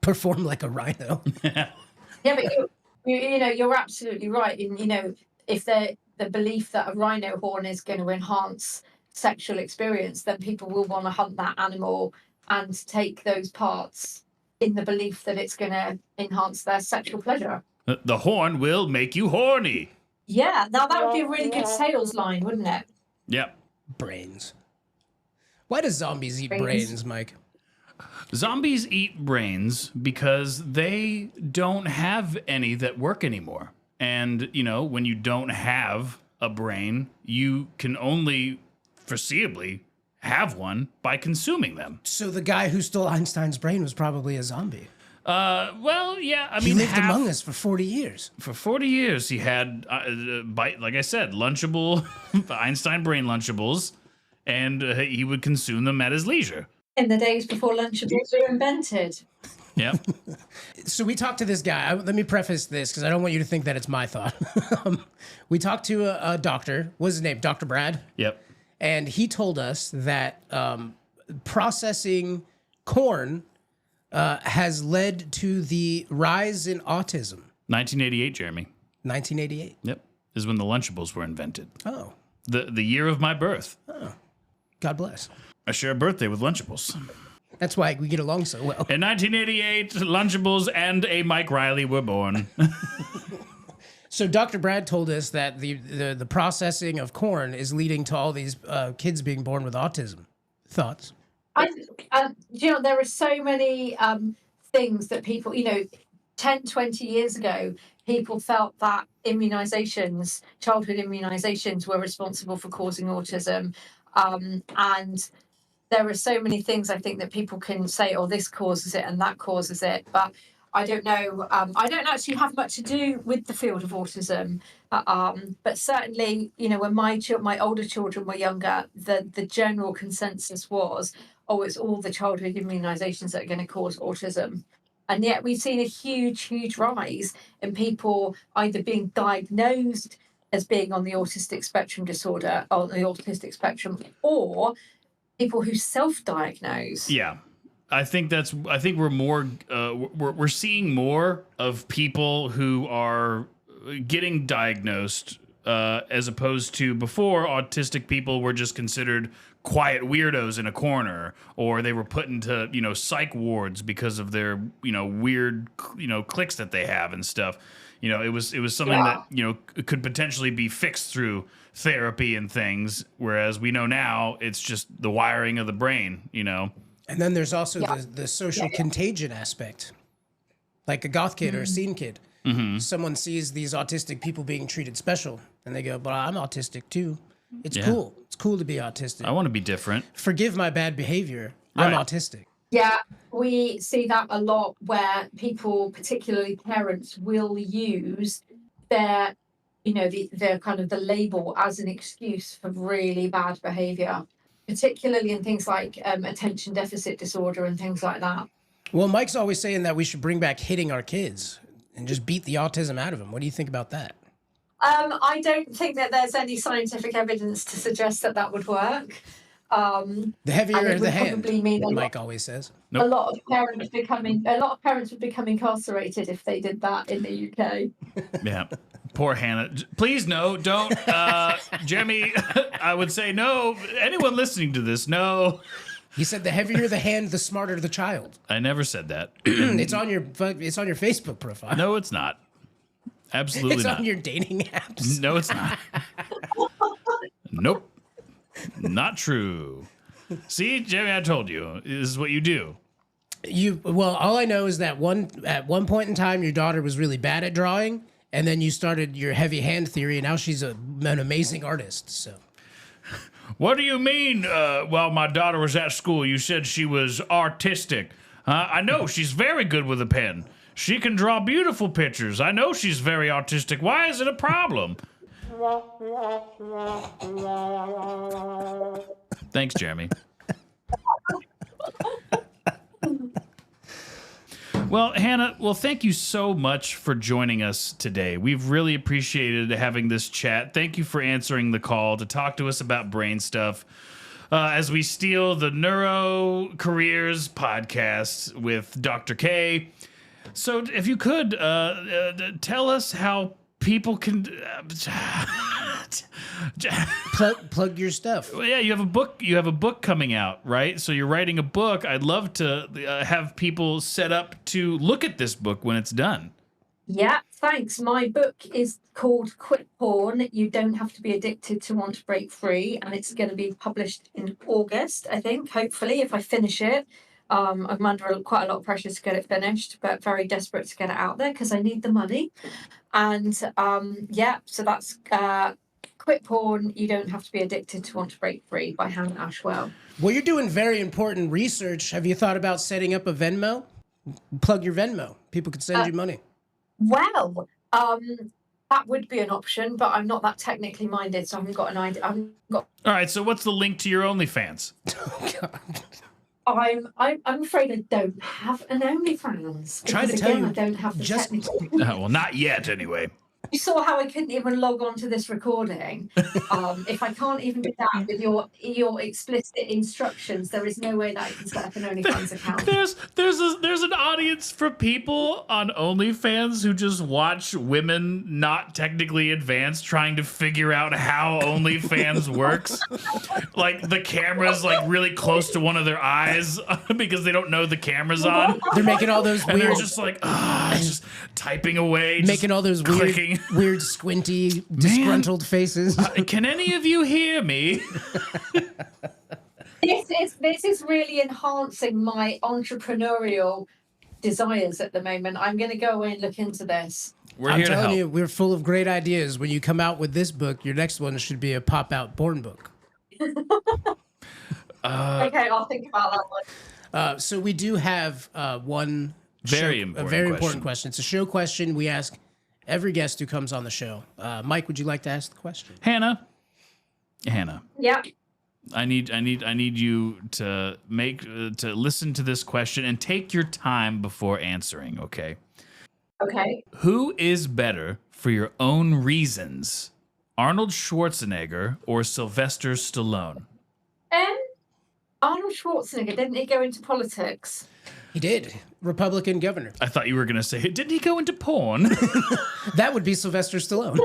Perform like a rhino. Yeah, but you know, you're absolutely right. And, you know, if the belief that a rhino horn is going to enhance sexual experience, then people will want to hunt that animal and take those parts in the belief that it's going to enhance their sexual pleasure. The horn will make you horny. Yeah, now that would be a really good sales line, wouldn't it? Yep. Brains. Why do zombies eat brains, Mike? Zombies eat brains because they don't have any that work anymore. And, you know, when you don't have a brain, you can only foreseeably have one by consuming them. So the guy who stole Einstein's brain was probably a zombie. Well, yeah, I He mean, lived among us for 40 years. For 40 years, he had, like I said, Lunchable, Einstein brain Lunchables, and he would consume them at his leisure. In the days before Lunchables were invented. Yep. So we talked to this guy. Let me preface this because I don't want you to think that it's my thought. We talked to a doctor. What's his name? Dr. Brad? Yep. And he told us that processing corn has led to the rise in autism. 1988, Jeremy. 1988. Yep. Is when the Lunchables were invented. Oh. The year of my birth. Oh. God bless. I share a birthday with Lunchables. That's why we get along so well. In 1988, Lunchables and a Mike Riley were born. So Dr. Brad told us that the processing of corn is leading to all these kids being born with autism. Thoughts? There are so many things that people, 10, 20 years ago, people felt that childhood immunizations were responsible for causing autism. And there are so many things I think that people can say, oh, this causes it and that causes it. But I don't know. I don't actually have much to do with the field of autism. But certainly, when my older children were younger, the general consensus was, oh, it's all the childhood immunizations that are going to cause autism. And yet we've seen a huge, huge rise in people either being diagnosed as being on the autistic spectrum disorder, on the autistic spectrum, or people who self-diagnose. Yeah. I think we're more, we're seeing more of people who are getting diagnosed as opposed to before. Autistic people were just considered quiet weirdos in a corner, or they were put into, psych wards because of their, weird, cliques that they have and stuff. It was something that, could potentially be fixed through therapy and things. Whereas we know now it's just the wiring of the brain, And then there's also the social contagion aspect, like a goth kid or a scene kid. Mm-hmm. Someone sees these autistic people being treated special, and they go, "But I'm autistic too. It's cool. It's cool to be autistic. I want to be different. Forgive my bad behavior. I'm autistic." Yeah, we see that a lot where people, particularly parents, will use their, their kind of the label as an excuse for really bad behavior, particularly in things like attention deficit disorder and things like that. Well, Mike's always saying that we should bring back hitting our kids and just beat the autism out of them. What do you think about that? I don't think that there's any scientific evidence to suggest that would work. The heavier the hand, Mike always says. Nope. A lot of parents would become incarcerated if they did that in the UK. Yeah. Poor Hannah. Please, no, don't. Jeremy, I would say no. Anyone listening to this, no. He said the heavier the hand, the smarter the child. I never said that. It's on your Facebook profile. No, it's not. Absolutely not. It's on your dating apps. No, it's not. Nope. Not true. See, Jeremy, I told you. This is what you do. Well, all I know is that at one point in time, your daughter was really bad at drawing, and then you started your heavy hand theory, and now she's an amazing artist. So, what do you mean? While my daughter was at school, you said she was artistic. I know she's very good with a pen. She can draw beautiful pictures. I know she's very artistic. Why is it a problem? Thanks, Jeremy. Well, Hannah, thank you so much for joining us today. We've really appreciated having this chat. Thank you for answering the call to talk to us about brain stuff as we steal the Neurocareers podcast with Dr. K. So if you could tell us how people can plug your stuff. Well, yeah, you have a book. You have a book coming out, right? So you're writing a book. I'd love to have people set up to look at this book when it's done. Yeah, thanks. My book is called Quit Porn. You don't have to be addicted to want to break free, and it's going to be published in August, I think. Hopefully, if I finish it. I'm under quite a lot of pressure to get it finished, but very desperate to get it out there because I need the money. And so that's Quit Porn, You Don't Have to Be Addicted to Want to Break Free by Hannah Ashwell. Well, you're doing very important research. Have you thought about setting up a Venmo? Plug your Venmo. People could send you money. Well, that would be an option, but I'm not that technically minded, so I haven't got an idea. All right, so what's the link to your OnlyFans? Oh, God. I'm afraid I don't have an OnlyFans. Trying to tell you, I don't have the technical. Well, not yet, anyway. You saw how I couldn't even log on to this recording. If I can't even do that with your explicit instructions, there is no way that I can set up an OnlyFans account. There's an audience for people on OnlyFans who just watch women not technically advanced trying to figure out how OnlyFans works. Like the camera's like really close to one of their eyes because they don't know the camera's on. They're making all those And weird, they're just like, just typing away, making all those clicking. weird, squinty, disgruntled faces. Can any of you hear me? This is really enhancing my entrepreneurial desires at the moment. I'm going to go away and look into this. I'm here to telling help. you, we're full of great ideas. When you come out with this book, your next one should be a pop-out porn book. Okay, I'll think about that one. So we do have one Very important question. It's a show question we ask every guest who comes on the show. Mike, would you like to ask the question? Hannah. Yeah. I need you to listen to this question and take your time before answering, okay? Okay. Who is better for your own reasons? Arnold Schwarzenegger or Sylvester Stallone? Arnold Schwarzenegger, didn't he go into politics? He did. Republican governor. I thought you were going to say, didn't he go into porn? That would be Sylvester Stallone.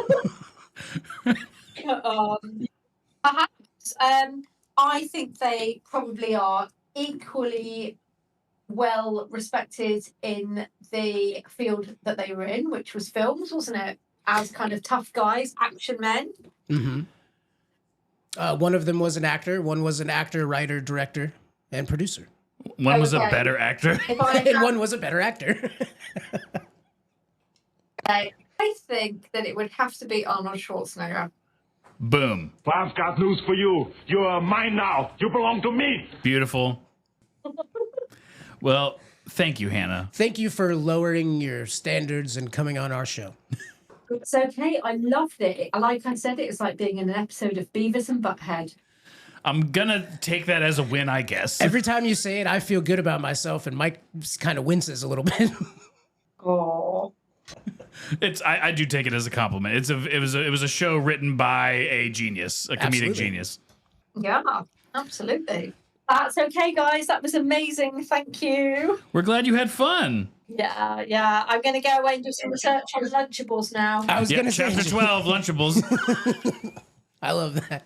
Perhaps. I think they probably are equally well respected in the field that they were in, which was films, wasn't it? As kind of tough guys, action men. Mm-hmm. One of them was an actor. One was an actor, writer, director, and producer. One was a better actor. And one was a better actor. I think that it would have to be Arnold Schwarzenegger. Boom. I've got news for you. You are mine now. You belong to me. Beautiful. Well, thank you, Hannah. Thank you for lowering your standards and coming on our show. It's okay. I loved it. Like I said, it was like being in an episode of Beavis and Butthead. I'm gonna take that as a win, I guess. Every time you say it, I feel good about myself, and Mike kind of winces a little bit. Oh. I do take it as a compliment. It was a show written by a genius, a comedic Absolutely. genius. Yeah, absolutely. That's okay, guys. That was amazing. Thank you. We're glad you had fun. Yeah. I'm going to go away and do some research on Lunchables now. I was Yep, going to say, chapter 12, Lunchables. I love that.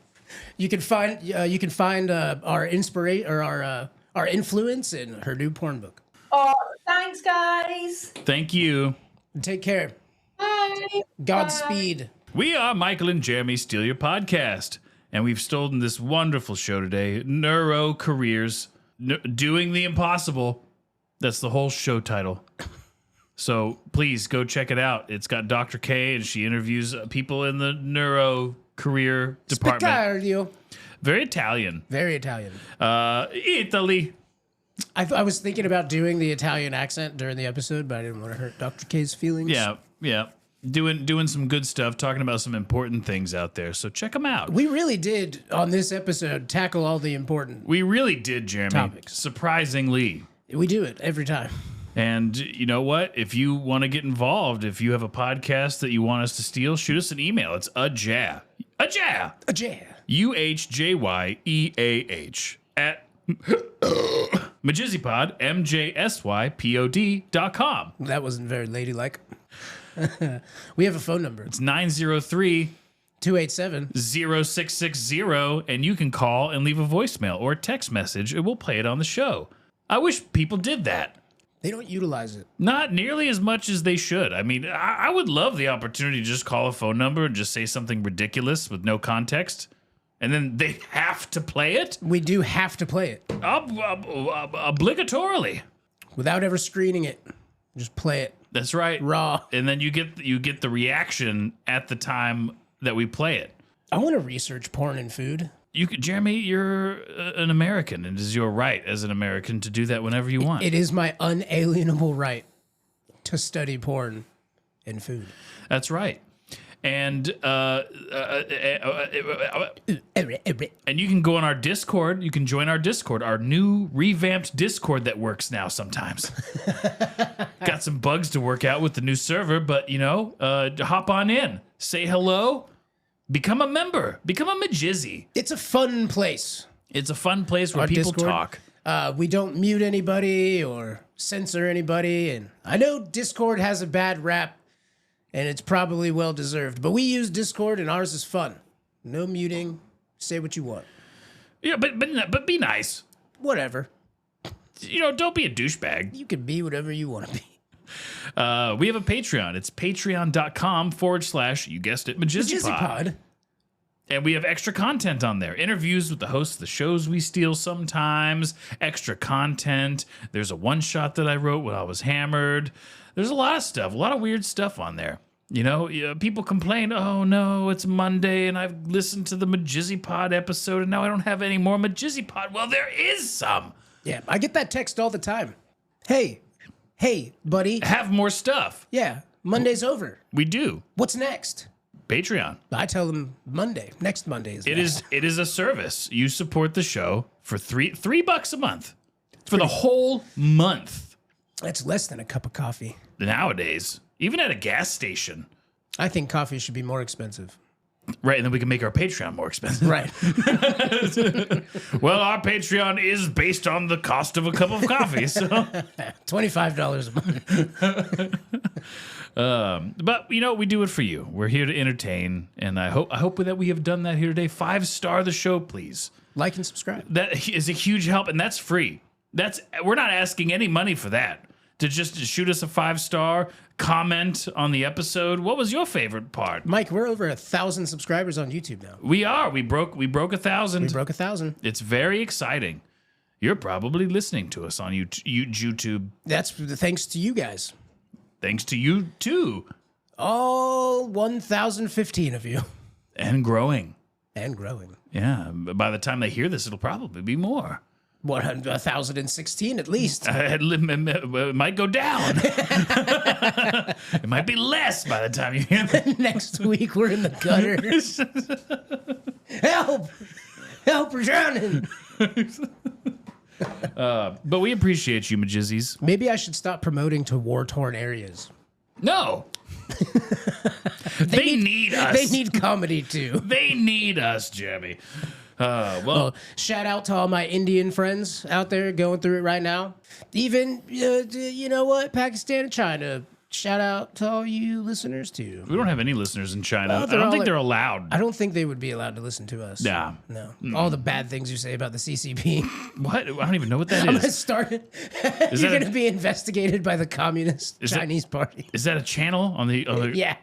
You can find our inspiration or our influence in her new porn book. Oh, thanks, guys. Thank you. Take care. Bye. Godspeed. We are Michael and Jeremy Steal Your Podcast, and we've stolen this wonderful show today, Neurocareers, Doing the Impossible. That's the whole show title. So please go check it out. It's got Dr. K, and she interviews people in the neuro career department. Spectacular. Very Italian. Very Italian. Italy. I was thinking about doing the Italian accent during the episode, but I didn't want to hurt Dr. K's feelings. Yeah. Doing some good stuff, talking about some important things out there. So check them out. We really did, on this episode, tackle all the important... We really did, Jeremy. Topics. Surprisingly. We do it every time. And you know what? If you want to get involved, if you have a podcast that you want us to steal, shoot us an email. It's UHJYEAH at MJSYPod, MJSYPOD.com. That wasn't very ladylike. We have a phone number. It's 903 287 0660, and you can call and leave a voicemail or a text message, and we'll play it on the show. I wish people did that. They don't utilize it. Not nearly as much as they should. I mean, I would love the opportunity to just call a phone number and just say something ridiculous with no context, and then they have to play it? We do have to play it. Obligatorily. Without ever screening it. Just play it. That's right. Raw. And then you get the reaction at the time that we play it. I want to research porn and food. Jeremy, you're an American. It is your right as an American to do that whenever you want. It is my unalienable right to study porn and food. That's right. And you can go on our Discord. You can join our Discord, our new revamped Discord that works now sometimes. Got some bugs to work out with the new server, but, hop on in. Say hello. Become a member. Become a Majizzy. It's a fun place. It's a fun place where Our people Discord, talk. We don't mute anybody or censor anybody. And I know Discord has a bad rap, and it's probably well-deserved. But we use Discord, and ours is fun. No muting. Say what you want. Yeah, but be nice. Whatever. Don't be a douchebag. You can be whatever you want to be. We have a Patreon. It's patreon.com/ you guessed it, MJSYVERSE. And we have extra content on there. Interviews with the hosts of the shows we steal sometimes. Extra content. There's a one-shot that I wrote when I was hammered. There's a lot of stuff. A lot of weird stuff on there. People complain, oh no, it's Monday and I've listened to the MJSYVERSE episode and now I don't have any more MJSYVERSE. Well, there is some. Yeah, I get that text all the time. Hey, buddy. Have more stuff. Yeah, Monday's over. We do. What's next? Patreon. I tell them Monday. Next Monday is next. It is a service. You support the show for $3 a month. For the whole month. That's less than a cup of coffee. Nowadays, even at a gas station. I think coffee should be more expensive. Right, and then we can make our Patreon more expensive. Right. Well, our Patreon is based on the cost of a cup of coffee, so $25 a month. But we do it for you. We're here to entertain, and I hope that we have done that here today. 5-star the show, please. Like and subscribe. That is a huge help, and that's free. We're not asking any money for that. To just shoot us a 5-star, comment on the episode. What was your favorite part? Mike, we're over 1,000 subscribers on YouTube now. We are. We broke 1,000. We broke 1,000. It's very exciting. You're probably listening to us on YouTube. That's thanks to you guys. Thanks to you too. All 1,015 of you. And growing. And growing. Yeah. By the time they hear this, it'll probably be more. 1,016 at least. It might go down. It might be less by the time you hear it. Next week, we're in the gutter. Help! Help, we're drowning. But we appreciate you, Majizzies. Maybe I should stop promoting to war-torn areas. No. They need us. They need comedy, too. They need us, Jeremy. Well, shout out to all my Indian friends out there going through it right now. Even, you know what, Pakistan and China. Shout out to all you listeners, too. We don't have any listeners in China. Oh, I don't think they're allowed. I don't think they would be allowed to listen to us. Yeah. No. All the bad things you say about the CCP. What? I don't even know what that I'm going to is. start it. You're going to be investigated by the Communist Chinese Party. Is that a channel on the... Yeah,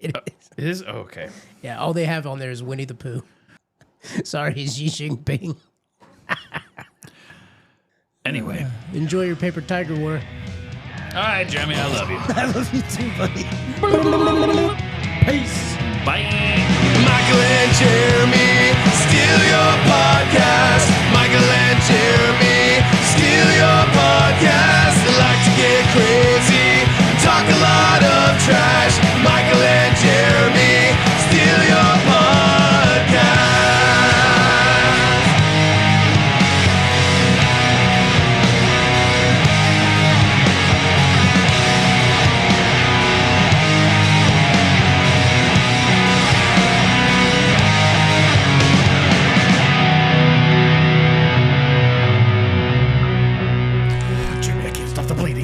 it is. It is? Oh, okay. Yeah, all they have on there is Winnie the Pooh. Sorry, Xi Jinping. Anyway. Enjoy your paper tiger war. All right, Jeremy, I love you. I love you too, buddy. Peace. Bye. Michael and Jeremy, steal your podcast. Michael and Jeremy, steal your podcast. They like to get crazy, talk a lot of trash. Michael and Jeremy, steal your podcast.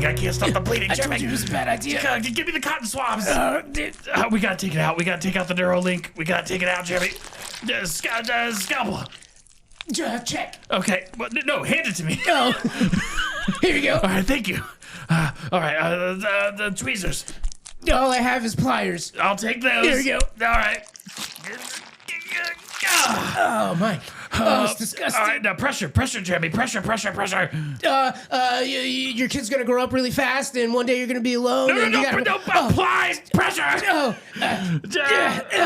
I can't stop the bleeding. I told you it was a bad idea. Give me the cotton swabs. We gotta take it out. We gotta take out the Neuralink. We gotta take it out, Jeremy. Scalpel. Check. Okay. Well, no, hand it to me. Oh. Here you go. All right, thank you. All right, the tweezers. All I have is pliers. I'll take those. Here you go. All right. Oh, Mike. Oh, it's disgusting. All right, now pressure, Jeremy. Pressure. Your kid's gonna grow up really fast, and one day you're gonna be alone. No, apply pressure.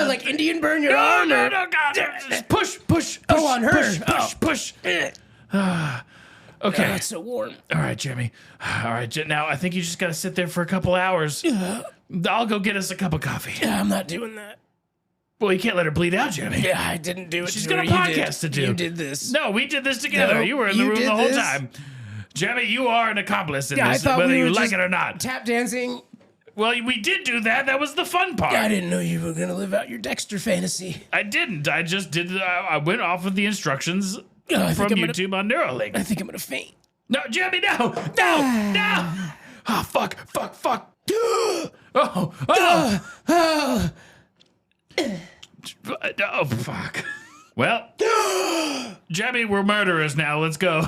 Like Indian burn your arm. No, God. Just push. Oh, on her. Push. Okay. It's so warm. All right, Jeremy. All right, now I think you just gotta sit there for a couple hours. I'll go get us a cup of coffee. Yeah, I'm not doing that. Well, you can't let her bleed out, Jeremy. Yeah, I didn't do it. She's got a podcast to do. You did this. No, we did this together. No, you were in the you room did the whole this. time. Jeremy, you are an accomplice in Yeah, this, I thought whether we were you like just it or not. tap dancing. Well, we did do that. That was the fun part. I didn't know you were gonna live out your Dexter fantasy. I didn't. I just did. I went off of the instructions I think from I'm gonna- YouTube on Neuralink. I think I'm gonna faint. No, Jeremy, no! Oh, fuck. Oh, fuck. Well, Jeremy, we're murderers now. Let's go.